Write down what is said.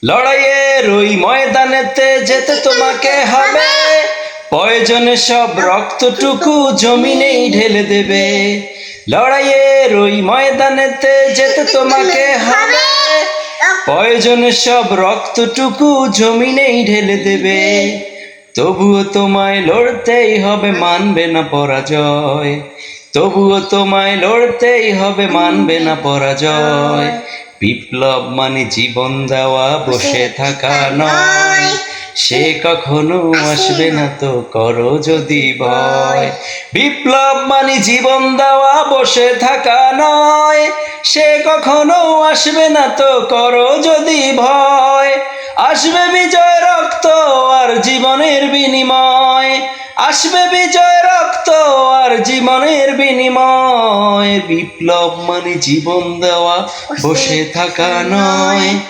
লড়াইয়ের ওই ময়দানেতে যেতে তোমাকে হবে, প্রয়োজনে সব রক্তটুকু জমিনেই ঢেলে দেবে। লড়াইয়ের ওই ময়দানেতে যেতে তোমাকে হবে, প্রয়োজনে সব রক্তটুকু জমিনেই ঢেলে দেবে। তবুও তোমায় লড়তেই হবে, মানবে না পরাজয়। তবুও তোমায় লড়তেই হবে, মানবে না পরাজয়। বিপ্লব মানে জীবন দেওয়া, বসে থাকা নয়। সে কখনো আসবে না, তো করো যদি ভয়। বিপ্লব মানে জীবন দেওয়া, বসে থাকা নয়। সে কখনো আসবে না, তো করো যদি ভয়। আসবে বিজয় রক্ত আর জীবনের বিনিময়। আসবে বিজয় রক্ত আর জীবনের বিনিময়। বিপ্লব মানে জীবন দেওয়া, বসে থাকা নয়।